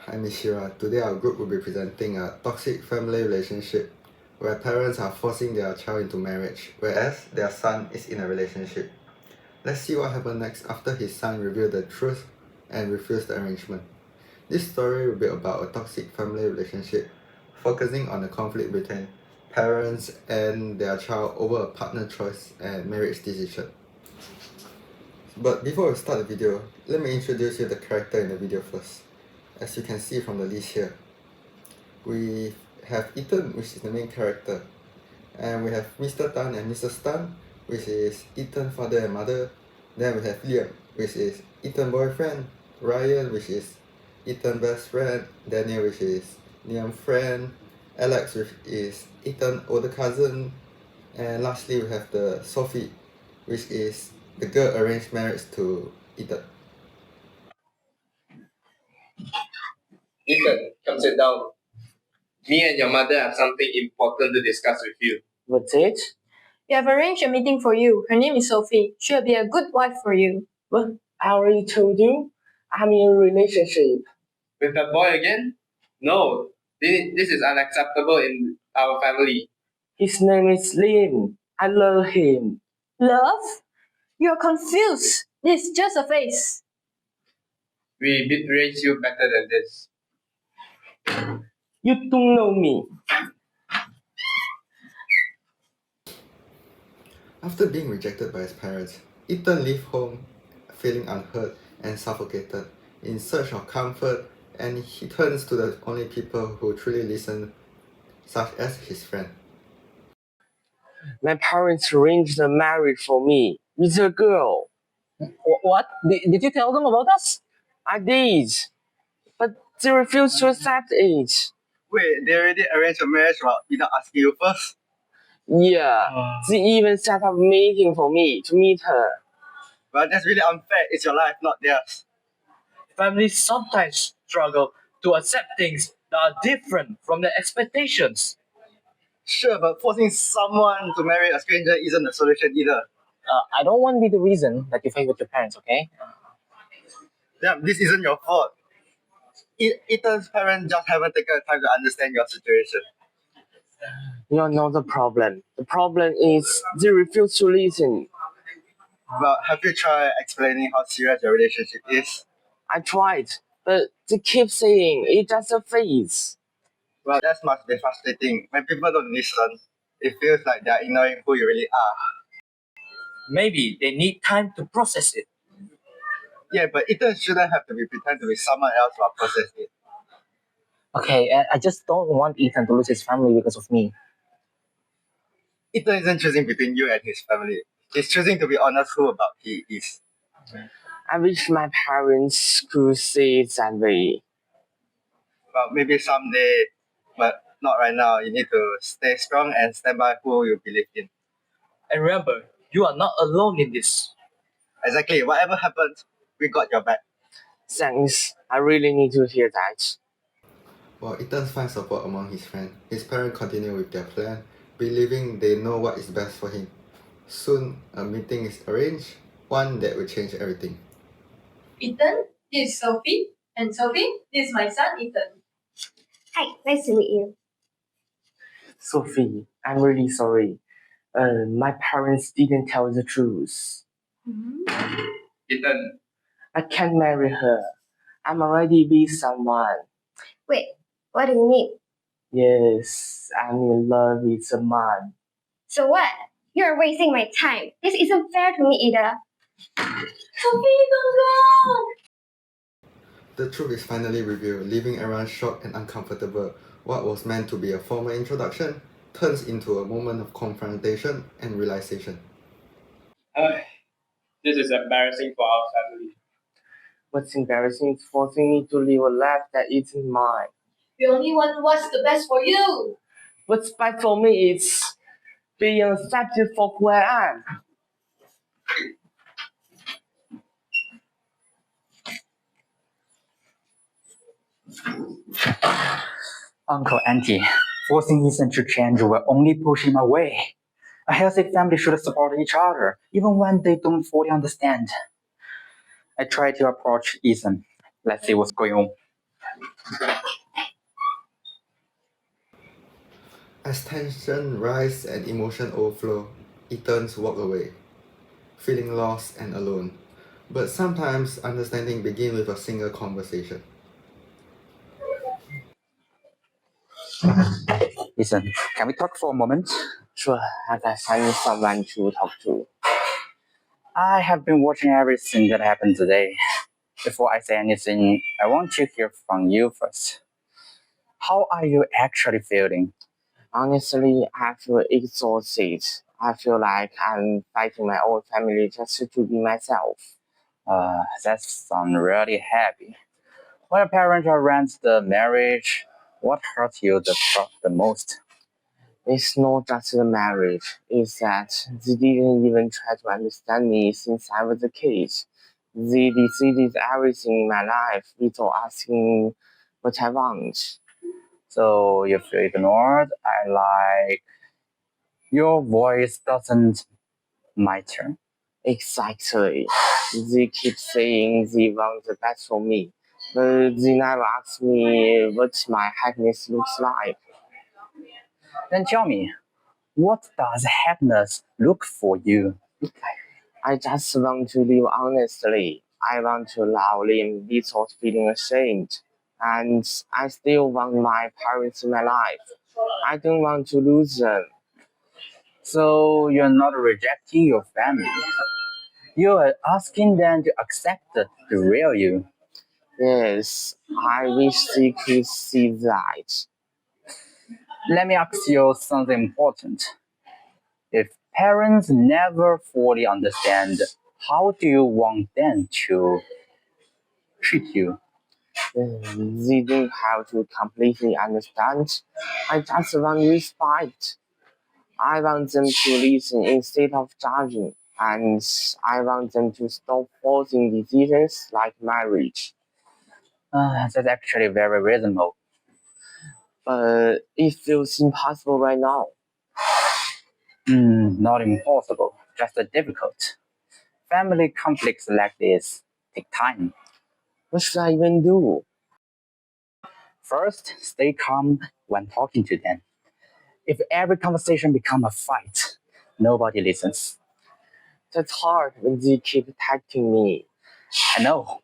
I'm Ishira. Today our group will be presenting a toxic family relationship where parents are forcing their child into marriage, whereas their son is in a relationship. Let's see what happened next after his son revealed the truth and refused the arrangement. This story will be about a toxic family relationship, focusing on the conflict between parents and their child over a partner choice and marriage decision. But before we start the video, let me introduce you the character in the video first. As you can see from the list here, we have Ethan, which is the main character, and we have Mr. Tan and Mrs. Tan, which is Ethan's father and mother. Then we have Liam, which is Ethan's boyfriend, Ryan, which is Ethan's best friend, Daniel, which is Liam's friend, Alex, which is Ethan's older cousin, and lastly we have the Sophie, which is the girl arranged marriage to Ethan. Ethan, come sit down. Me and your mother have something important to discuss with you. What's it? We have arranged a meeting for you. Her name is Sophie. She'll be a good wife for you. What? I already told you. I'm in a relationship. With that boy again? No, this is unacceptable in our family. His name is Liam. I love him. Love? You're confused. This is just a phase. We did raise you better than this. You don't know me. After being rejected by his parents, Ethan leaves home feeling unheard and suffocated, in search of comfort, and he turns to the only people who truly listen, such as his friend. My parents arranged a marriage for me with a girl. What? Did you tell them about us? I did, but they refused to accept it. Wait, they already arranged a marriage without asking you first? Yeah, they even set up a meeting for me to meet her. Well, that's really unfair. It's your life, not theirs. Families sometimes struggle to accept things that are different from their expectations. Sure, but forcing someone to marry a stranger isn't a solution either. I don't want to be the reason that you fight with your parents, okay? Damn, this isn't your fault. Ethan's parents just haven't taken the time to understand your situation. You're not the problem. The problem is they refuse to listen. Well, have you tried explaining how serious your relationship is? I tried, but they keep saying it's just a phase. Well, that must be frustrating. When people don't listen, it feels like they're ignoring who you really are. Maybe they need time to process it. Yeah, but Ethan shouldn't have to be pretend to be someone else while process it. Okay, I just don't want Ethan to lose his family because of me. Ethan isn't choosing between you and his family. He's choosing to be honest who about he is. I wish my parents could see it that way. Well, maybe someday, but not right now. You need to stay strong and stand by who you believe in. And remember, you are not alone in this. Exactly. Whatever happens, we got your back. Thanks. I really need to hear that. While Ethan finds support among his friends, his parents continue with their plan, believing they know what is best for him. Soon, a meeting is arranged, one that will change everything. Ethan, this is Sophie. And Sophie, this is my son, Ethan. Hi, nice to meet you. Sophie, I'm really sorry. My parents didn't tell the truth. Ethan, I can't marry her. I'm already with someone. Wait, what do you mean? Yes, I'm in love with a man. So what? You're wasting my time. This isn't fair to me either. Sophie, don't go! The truth is finally revealed, leaving everyone shocked and uncomfortable. What was meant to be a formal introduction turns into a moment of confrontation and realization. this is embarrassing for our family. What's embarrassing is forcing me to live a life that isn't mine. We only want what's the best for you. What's bad for me is being accepted for who I am. Uncle, Auntie, forcing Ethan to change will only push him away. A healthy family should support each other, even when they don't fully understand. I try to approach Ethan. Let's see what's going on. As tension rise and emotion overflow, Ethans walk away, feeling lost and alone. But sometimes understanding begins with a single conversation. Listen, can we talk for a moment? Sure, I can find someone to talk to. I have been watching everything that happened today. Before I say anything, I want to hear from you first. How are you actually feeling? Honestly, I feel exhausted. I feel like I'm fighting my own family just to be myself. That sounds really heavy. When a parent arranges the marriage, what hurts you the most? It's not just the marriage, it's that they didn't even try to understand me since I was a kid. They decided everything in my life without asking what I want. So you feel ignored. I like your voice doesn't matter. Exactly. They keep saying they want the best for me, but they never ask me what my happiness looks like. Then tell me, what does happiness look for you? I just want to live honestly. I want to love them without feeling ashamed. And I still want my parents in my life. I don't want to lose them. So you're not rejecting your family. You are asking them to accept the real you. Yes, I wish they could see that. Let me ask you something important. If parents never fully understand, how do you want them to treat you? They don't have to completely understand. I just want respect. I want them to listen instead of judging. And I want them to stop forcing decisions like marriage. That's actually very reasonable. But it feels impossible right now. Not impossible, just difficult. Family conflicts like this take time. What should I even do? First, stay calm when talking to them. If every conversation becomes a fight, nobody listens. That's hard when they keep attacking me. I know,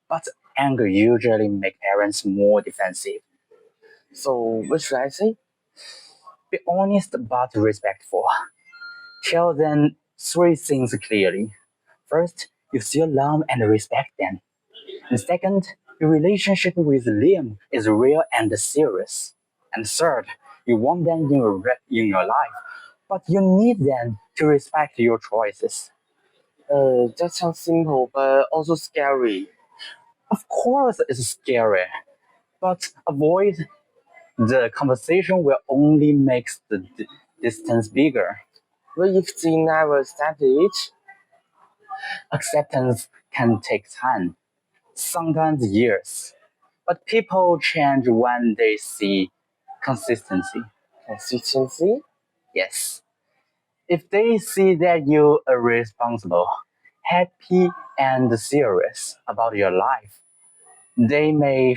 but anger usually makes parents more defensive. So what should I say? Be honest but respectful. Tell them three things clearly. First, you still love and respect them. And second, your relationship with Liam is real and serious. And third, you want them in your life, but you need them to respect your choices. That sounds simple but also scary. Of course, it's scary, but avoid the conversation will only make the distance bigger. What if they never accept it? Acceptance can take time, sometimes years. But people change when they see consistency. Consistency? Yes. If they see that you are responsible, happy, and serious about your life, they may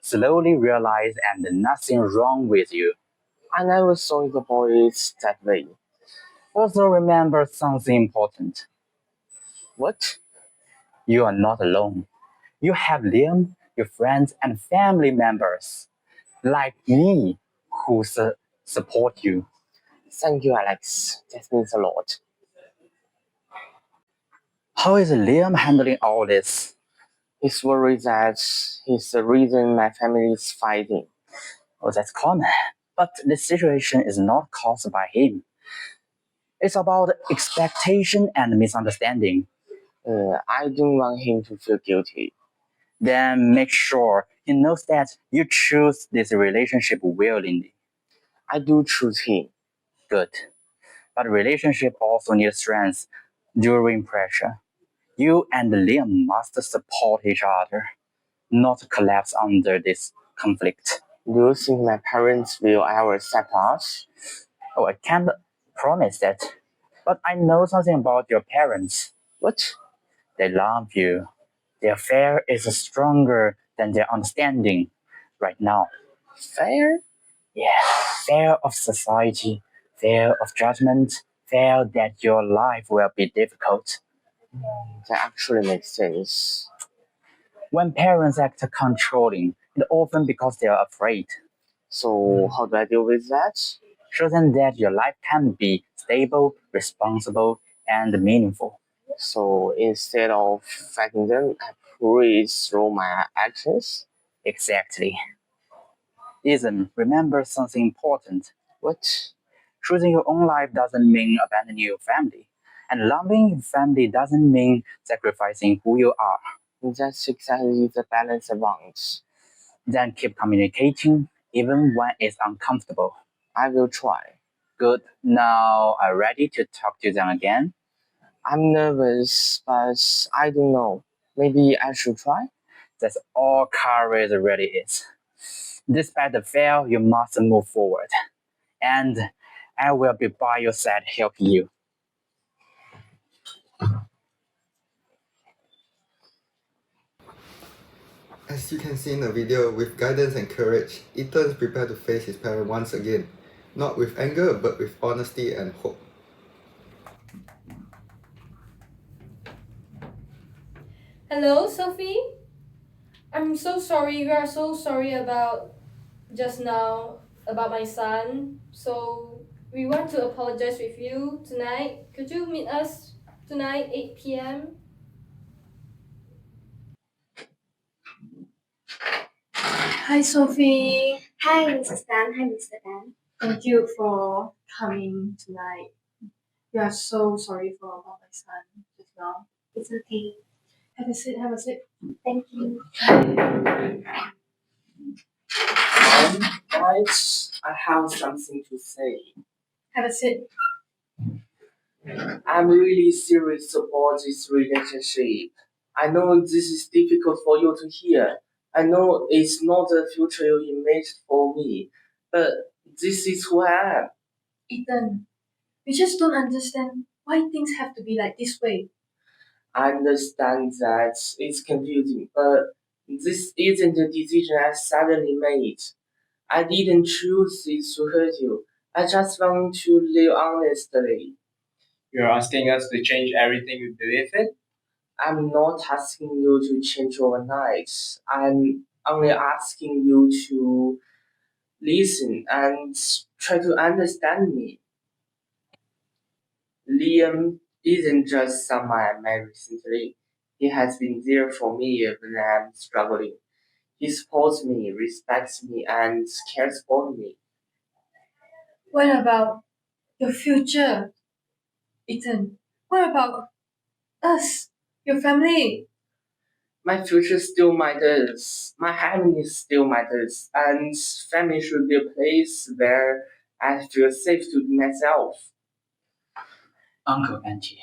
slowly realize and nothing wrong with you. I never saw the boys that way. Also remember something important. What? You are not alone. You have Liam, your friends, and family members like me who support you. Thank you, Alex. That means a lot. How is Liam handling all this? He's worried that he's the reason my family is fighting. Oh, that's common. But the situation is not caused by him. It's about expectation and misunderstanding. I don't want him to feel guilty. Then make sure he knows that you choose this relationship willingly. I do choose him. Good. But relationship also needs strength during pressure. You and Liam must support each other, not collapse under this conflict. Do you think my parents will ever accept us? Oh, I can't promise that. But I know something about your parents. What? They love you. Their fear is stronger than their understanding right now. Fair? Yeah. Fear of society, fear of judgment, fear that your life will be difficult. That actually makes sense. When parents act controlling, it's often because they are afraid. So, how do I deal with that? Show them that your life can be stable, responsible, and meaningful. So, instead of fighting them, I breathe through my actions. Exactly. Ethan, remember something important. What? Choosing your own life doesn't mean abandoning your family. And loving your family doesn't mean sacrificing who you are. That's exactly the balance I want. Then keep communicating, even when it's uncomfortable. I will try. Good. Now, are you ready to talk to them again? I'm nervous, but I don't know. Maybe I should try? That's all courage really is. Despite the fail, you must move forward. And I will be by your side helping you. As you can see in the video, with guidance and courage, Ethan is prepared to face his parents once again, not with anger but with honesty and hope. Hello, Sophie. I'm so sorry. We are so sorry about just now about my son. So we want to apologize with you tonight. Could you meet us tonight, 8 p.m.? Hi, Sophie. Hi, Mrs. Dan. Hi, Mr. Dan. Thank you for coming tonight. We are so sorry for about my son just now. It's okay. Have a seat. Have a seat. Thank you. Guys, I have something to say. Have a seat. I'm really serious about this relationship. I know this is difficult for you to hear. I know it's not the future you imagined for me, but this is who I am. Ethan, we just don't understand why things have to be like this way. I understand that it's confusing, but this isn't a decision I suddenly made. I didn't choose this to hurt you. I just want to live honestly. You're asking us to change everything we believe in? I'm not asking you to change overnight. I'm only asking you to listen and try to understand me. Liam isn't just someone I met recently. He has been there for me when I'm struggling. He supports me, respects me, and cares for me. What about your future, Ethan? What about us, your family? My future still matters. My happiness still matters. And family should be a place where I feel safe to be myself. Uncle Auntie,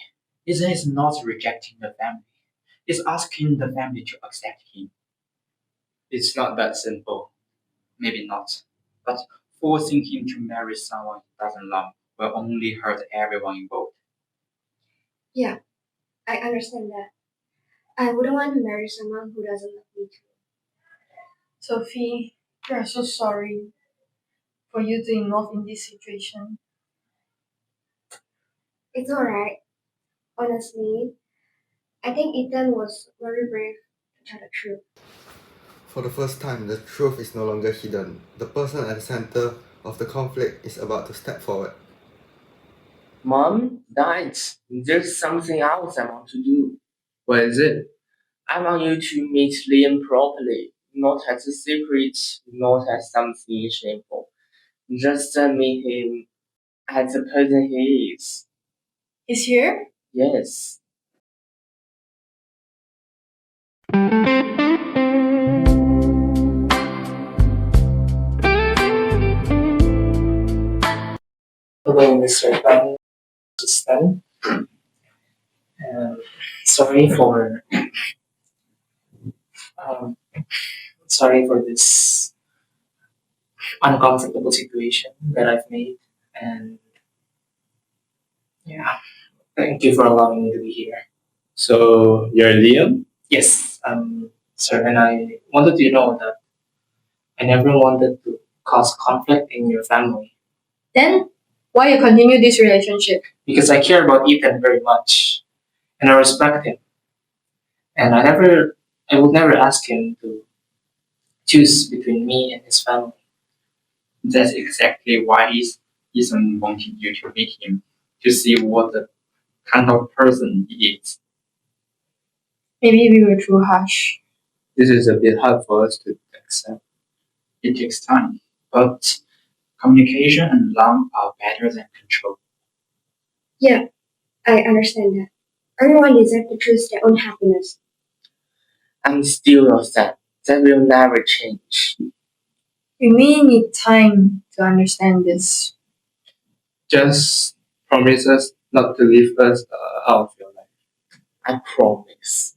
Ethan is not rejecting the family. He's asking the family to accept him. It's not that simple. Maybe not. But forcing him to marry someone he doesn't love will only hurt everyone involved. Yeah, I understand that. I wouldn't want to marry someone who doesn't love me too. Sophie, we are so sorry for you to involve in this situation. It's alright. Honestly, I think Ethan was very brave to tell the truth. For the first time, the truth is no longer hidden. The person at the center of the conflict is about to step forward. Mom, Dad, there's something else I want to do. What is it? I want you to meet Liam properly, not as a secret, not as something shameful. Just meet him as the person he is. He's here? Yes. Hello, Mr. Tan. Stan. Sorry for um, sorry for this uncomfortable situation that I've made, and yeah, thank you for allowing me to be here. So, you're Liam? Yes, sir, and I wanted you to know that I never wanted to cause conflict in your family. Then, why you continue this relationship? Because I care about Ethan very much and I respect him. And I would never ask him to choose between me and his family. That's exactly why Ethan wanted you to meet him to see what the kind of person he is. Maybe we were too harsh. This is a bit hard for us to accept. It takes time, but communication and love are better than control. Yeah, I understand that. Everyone deserves to choose their own happiness. I'm still upset. That will never change. We may need time to understand this. Just promise us not to leave us out of your life. I promise.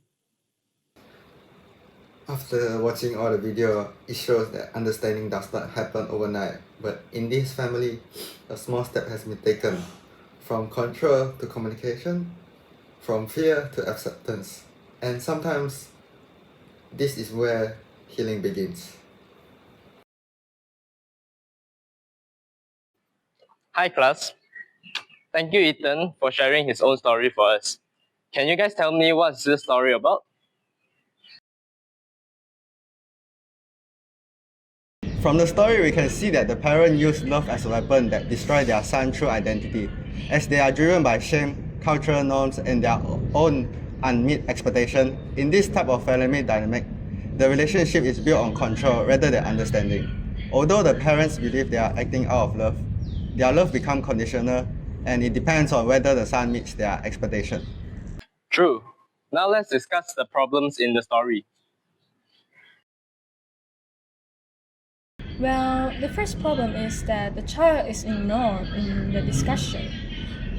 After watching all the video, it shows that understanding does not happen overnight. But in this family, a small step has been taken. From control to communication, from fear to acceptance. And sometimes, this is where healing begins. Hi, class. Thank you, Ethan, for sharing his own story for us. Can you guys tell me what's this story about? From the story, we can see that the parent used love as a weapon that destroys their son's true identity, as they are driven by shame, cultural norms, and their own unmet expectation. In this type of family dynamic, the relationship is built on control rather than understanding. Although the parents believe they are acting out of love, their love becomes conditional, and it depends on whether the son meets their expectation. True. Now let's discuss the problems in the story. Well, the first problem is that the child is ignored in the discussion.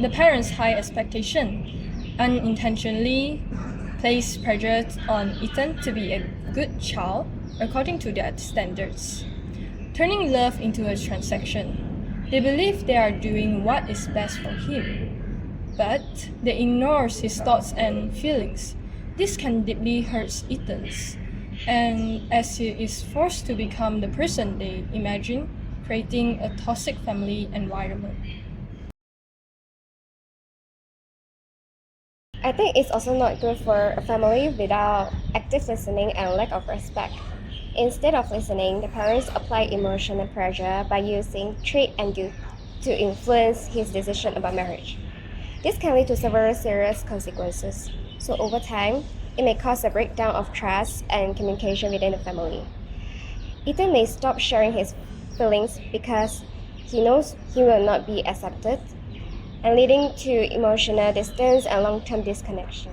The parents' high expectation unintentionally place pressure on Ethan to be a good child according to their standards, turning love into a transaction. They believe they are doing what is best for him, but they ignore his thoughts and feelings. This can deeply hurt Ethan's, and as he is forced to become the person they imagine, creating a toxic family environment. I think it's also not good for a family without active listening and lack of respect. Instead of listening, the parents apply emotional pressure by using threat and guilt to influence his decision about marriage. This can lead to several serious consequences. So over time, it may cause a breakdown of trust and communication within the family. Ethan may stop sharing his feelings because he knows he will not be accepted, and leading to emotional distance and long-term disconnection.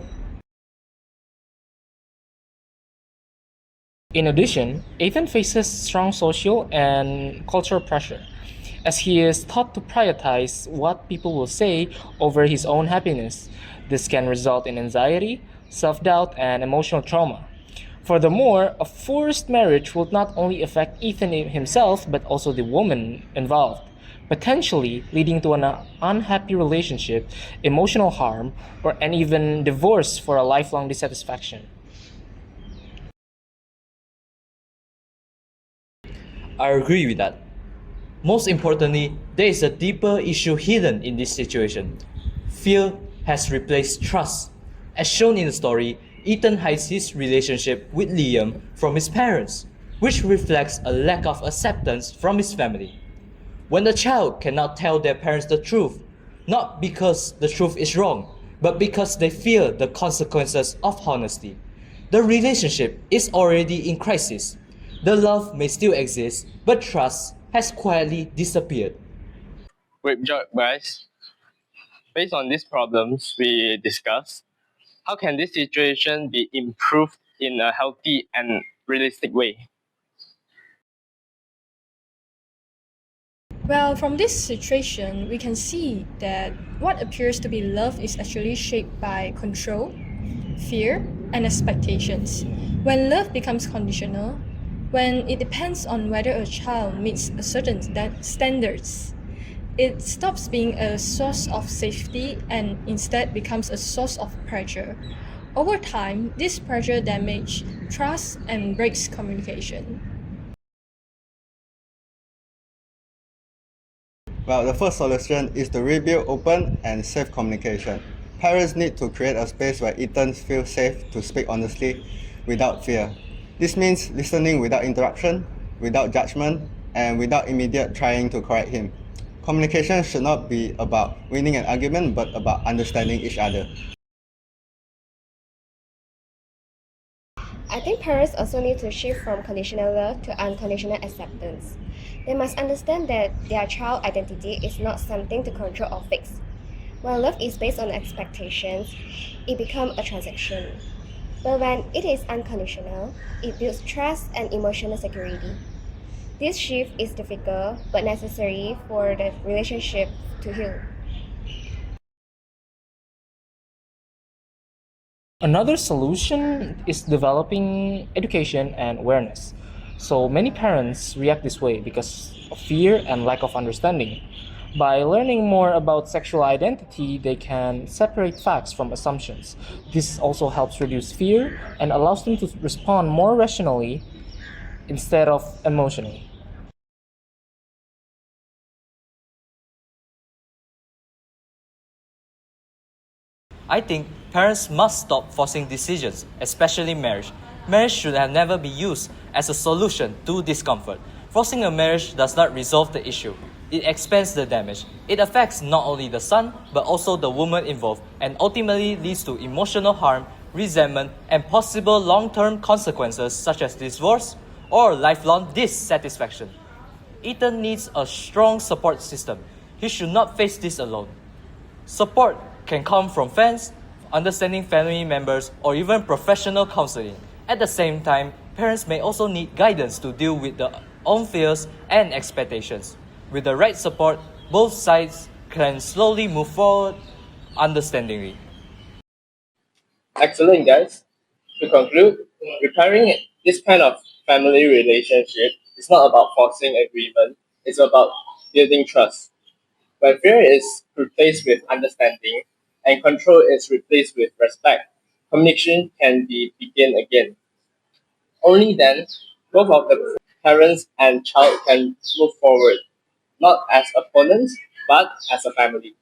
In addition, Ethan faces strong social and cultural pressure, as he is taught to prioritize what people will say over his own happiness. This can result in anxiety, self-doubt, and emotional trauma. Furthermore, a forced marriage will not only affect Ethan himself but also the woman involved, potentially leading to an unhappy relationship, emotional harm, or an even divorce for a lifelong dissatisfaction. I agree with that. Most importantly, there is a deeper issue hidden in this situation. Fear has replaced trust. As shown in the story, Ethan hides his relationship with Liam from his parents, which reflects a lack of acceptance from his family. When the child cannot tell their parents the truth, not because the truth is wrong, but because they fear the consequences of honesty, the relationship is already in crisis. The love may still exist, but trust has quietly disappeared. Great job, guys. Based on these problems we discussed, how can this situation be improved in a healthy and realistic way? Well, from this situation, we can see that what appears to be love is actually shaped by control, fear, and expectations. When love becomes conditional, when it depends on whether a child meets a certain standards, it stops being a source of safety and instead becomes a source of pressure. Over time, this pressure damages trust and breaks communication. Well, the first solution is to rebuild open and safe communication. Parents need to create a space where Ethan feels safe to speak honestly without fear. This means listening without interruption, without judgment, and without immediate trying to correct him. Communication should not be about winning an argument, but about understanding each other. I think parents also need to shift from conditional love to unconditional acceptance. They must understand that their child identity is not something to control or fix. When love is based on expectations, it becomes a transaction. But when it is unconditional, it builds trust and emotional security. This shift is difficult but necessary for the relationship to heal. Another solution is developing education and awareness. So many parents react this way because of fear and lack of understanding. By learning more about sexual identity, they can separate facts from assumptions. This also helps reduce fear and allows them to respond more rationally instead of emotionally. I think parents must stop forcing decisions, especially marriage. Marriage should have never be used as a solution to discomfort. Forcing a marriage does not resolve the issue. It expands the damage. It affects not only the son, but also the woman involved, and ultimately leads to emotional harm, resentment, and possible long-term consequences such as divorce or lifelong dissatisfaction. Ethan needs a strong support system. He should not face this alone. Support can come from friends, understanding family members, or even professional counseling. At the same time, parents may also need guidance to deal with their own fears and expectations. With the right support, both sides can slowly move forward understandingly. Excellent, guys. To conclude, repairing this kind of family relationship is not about forcing agreement, it's about building trust. When fear is replaced with understanding and control is replaced with respect, communication can be begin again. Only then, both of the parents and child can move forward, not as opponents, but as a family.